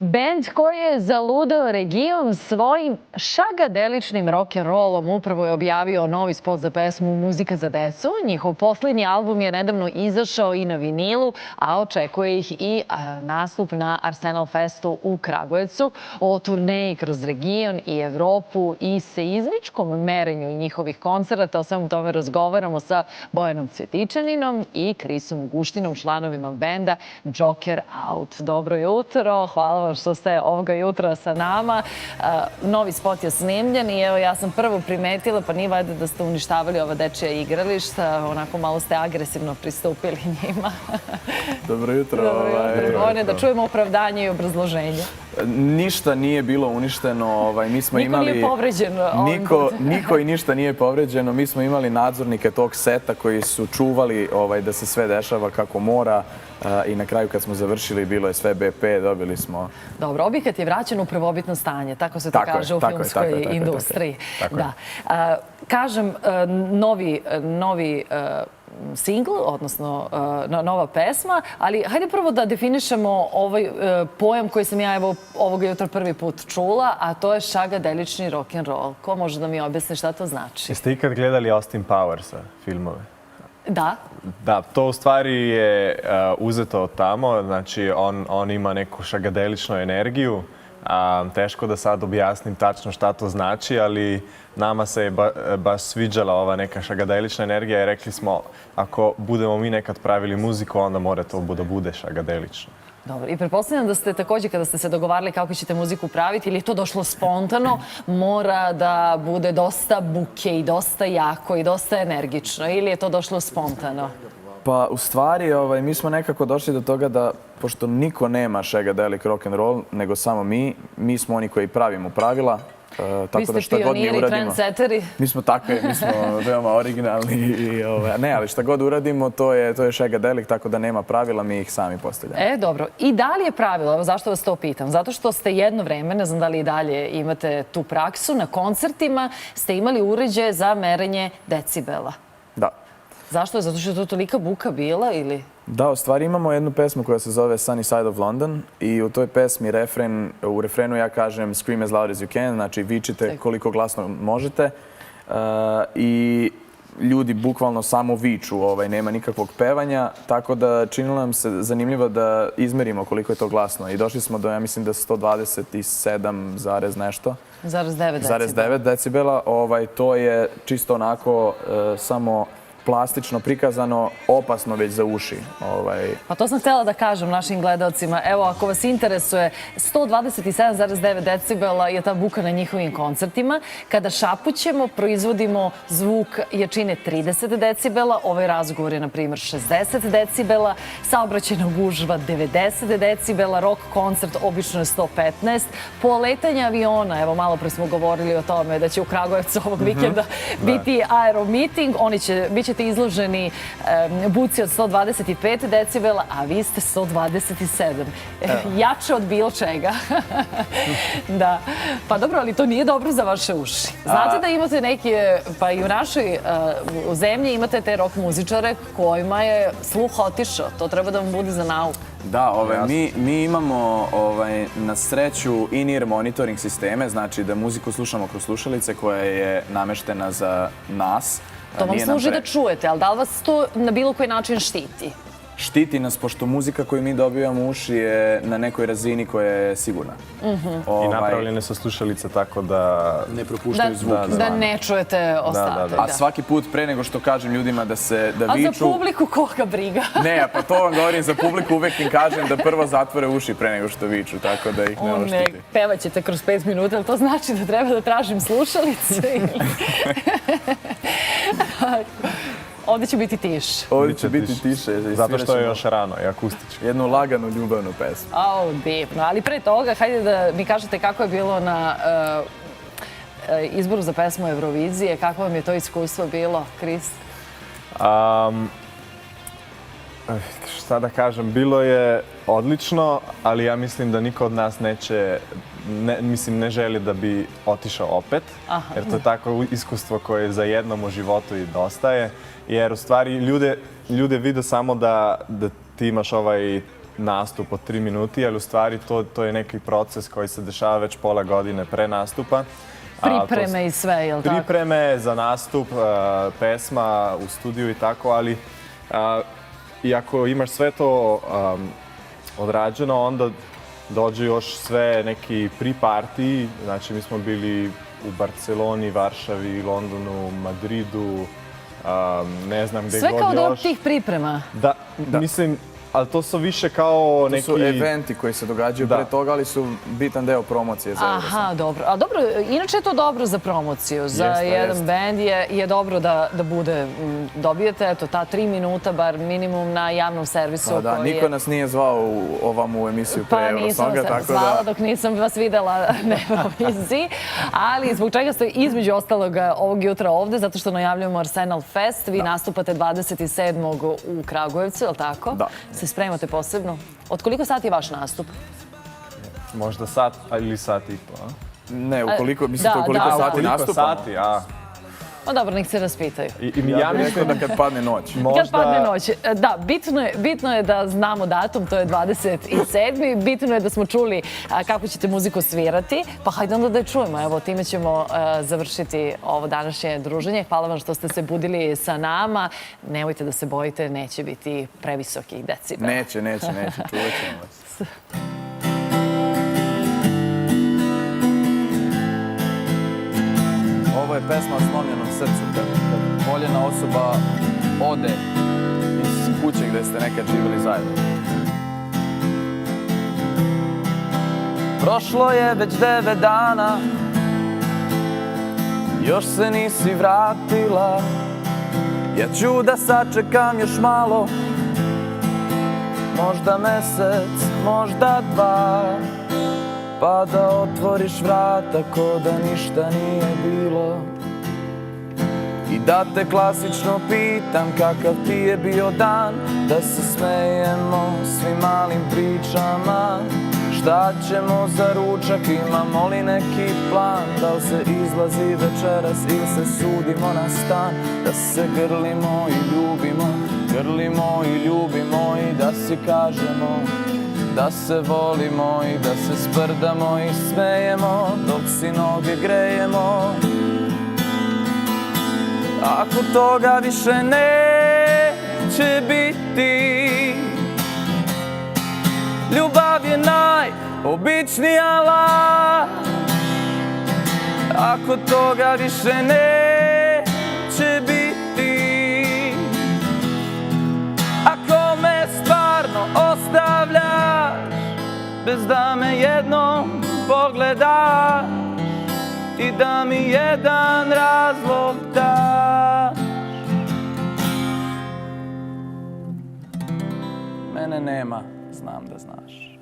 Bend koji je zaludeo region svojim šagadeličnim rock'n'rollom upravo je objavio novi spot za pesmu Muzika za decu. Njihov poslednji album je nedavno izašao i na vinilu, a očekuje ih i nastup na Arsenal Festu u Kragujevcu. O turneji kroz region i Evropu i seizmičkom merenju njihovih koncerata. O svemu tome razgovaramo sa Bojanom Cvjetičaninom i Krisom Guštinom, članovima benda Joker Out. Dobro jutro, hvala vam što ste ovoga jutra sa nama. Novi spot je snimljen i evo ja sam prvo primetila, pa nije valjda da ste uništavali ova dečija igrališta, onako malo ste agresivno pristupili njima. Dobro jutro. Bojane, da čujemo opravdanje i obrazloženje. Ništa nije bilo uništeno. Mi smo imali... Niko nije povređen. Niko i ništa nije povređeno. Mi smo imali nadzornike tog seta koji su čuvali da se sve dešava kako mora. I na kraju kad smo završili bilo je sve BP, dobili smo... Dobro, objekat je vraćen u prvobitno stanje, tako se to kaže u filmskoj industriji. Da. Kažem, novi singl, odnosno nova pesma, ali hajde prvo da definišemo ovaj pojam koji sam ja evo ovoga jutra prvi put čula, a to je šagadelični rock'n'roll. Ko može da mi objasni šta to znači? Jeste ikad gledali Austin Powersa filmove? Da. Da, to u stvari je uzeto od tamo, znači on ima neku šagadeličnu energiju. Teško da sad objasnim tačno šta to znači, ali nama se je baš sviđala ova neka šagadelična energija i rekli smo ako budemo mi nekad pravili muziku, onda mora to da bude šagadelično. Dobro, i pretpostavljam da ste također kada ste se dogovarali kako ćete muziku praviti ili je to došlo spontano, mora da bude dosta buke i dosta jako i dosta energično ili je to došlo spontano? Pa u stvari mi smo nekako došli do toga da pošto niko nema šagadelik rock'n'roll nego samo mi smo oni koji pravimo pravila. Vi ste pioniri, trendsetteri. Mi smo takvi, mi smo veoma originalni. Ne, ali šta god uradimo, to je šagadelik, tako da nema pravila, mi ih sami postavljamo. Dobro. I da li je pravilo, evo zašto vas to pitam? Zato što ste jedno vreme, ne znam da li i dalje imate tu praksu, na koncertima ste imali uređaje za merenje decibela. Da. Zašto? Zato što je to tolika buka bila ili... Da, u stvari imamo jednu pesmu koja se zove Sunny Side of London i u toj pesmi u refrenu ja kažem scream as loud as you can, znači vičite koliko glasno možete i ljudi bukvalno samo viču, nema nikakvog pevanja, tako da činilo nam se zanimljivo da izmerimo koliko je to glasno i došli smo do, ja mislim da 127 zarez nešto. 0,9 decibela. To je čisto onako samo plastično prikazano, opasno već za uši. Pa to sam htjela da kažem našim gledalcima. Evo, ako vas interesuje, 127,9 decibela je ta buka na njihovim koncertima. Kada šapućemo, proizvodimo zvuk jačine 30 decibela. Ovaj razgovor je, na primjer, 60 decibela. Saobraćajna gužva 90 decibela. Rock koncert obično je 115. Poletanje aviona, evo, malo pre smo govorili o tome da će u Kragujevcu ovog vikenda biti aeromiting. Bit ćete izloženi buci od 125 decibela, a vi ste 127. Jače od bilo čega. Da. Pa dobro, ali to nije dobro za vaše uši. Znate da imate neke, pa i u našoj zemlji imate te rock muzičare kojima je sluh otišao. To treba da vam bude za nauku. Da, mi imamo na sreću in-ear monitoring sisteme, znači da muziku slušamo kroz slušalice koja je nameštena za nas. To vam služi da čujete, ali da li vas to na bilo koji način štiti? Štiti nas, pošto muzika koju mi dobijamo u uši je na nekoj razini koja je sigurna. I napravljene su slušalice tako da... Ne propuštaju zvuk. Da ne čujete ostatak. A svaki put pre nego što kažem ljudima da viču... A za publiku koga briga? Ne, pa to vam govorim za publiku, uvek im kažem da prvo zatvore uši pre nego što viču, tako da ih ne oštiti. Pevaćete kroz 5 minuta, ali to znači da treba da tražim slušalice? Ovdje će biti tiše. Ovdje će biti tiše. Zato što je još rano i akustično. Jednu laganu ljubavnu pesmu. Divno. Ali pre toga, hajde da mi kažete kako je bilo na izboru za pesmu Eurovizije. Kako vam je to iskustvo bilo, Kris? Šta da kažem, bilo je odlično, ali ja mislim da niko od nas ne želi da bi otišao opet. Jer to je tako iskustvo koje za jednom u životu i dosta je. Jer u stvari ljude vide samo da ti imaš nastup od 3 minuti, ali u stvari to je neki proces koji se dešava već pola godine pre nastupa. Pripreme i sve, je li tako? Pripreme za nastup, pesma u studiju i tako, ali i ako imaš sve to odrađeno, onda dođe još sve neki pre-party. Znači, mi smo bili u Barceloni, Varšavi, Londonu, Madridu, ne znam gde god još. Sve kao deo tih priprema? Da, mislim, ali to su više kao neki... To su eventi koji se događaju pre toga, ali su bitan deo promocije za Eurovision. Aha, dobro. A dobro, inače je to dobro za promociju. Za jedan bend je dobro da bude, dobijete, eto, ta 3 minuta, bar minimum na javnom servisu. Pa da, niko nas nije zvao ovam u emisiju pre Eurosonga, tako da... Pa nisam vas zvala dok nisam vas videla na Euroviziji, ali zbog čega ste između ostalog ovog jutra ovde, zato što najavljujemo Arsenal Fest, vi nastupate 27. u Kragujevcu, je li tako? Da. Se spremate posebno? Od koliko sati je vaš nastup? Možda sat ili sat i po, a? Ne, ukoliko sati nastupamo. No dobro, nek se raspitaju. Ja bih rekao da kad padne noć. Kad padne noć. Da, bitno je da znamo datum, to je 27. Bitno je da smo čuli kako ćete muziku svirati, pa hajde onda da je čujemo. Evo, time ćemo završiti ovo današnje druženje. Hvala vam što ste se budili sa nama. Nemojte da se bojite, neće biti previsokih decibela. Neće, čuvat ćemo vas. Ovo je pesma o slomljenom srcu, kad voljena osoba ode iz kuće gde ste nekad živjeli zajedno. Prošlo je već 9 dana, još se nisi vratila. Ja ću da sačekam još malo, možda mesec, možda 2, pa da otvoriš vrata ko da ništa nije bilo. I da te klasično pitam kakav ti je bio dan, da se smejemo svim malim pričama. Šta ćemo za ručak, imamo li neki plan, da li se izlazi večeras ili se sudimo na stan. Da se grlimo i ljubimo i da si kažemo da se volimo i da se sprdamo i smejemo dok si noge grejemo. Ako toga više neće biti, ljubav je najobičnija laž. Ako toga više neće biti, ako me stvarno ostavljaš bez da me jednom pogledaš i da mi jedan razlog daš. Mene nema, znam da znaš.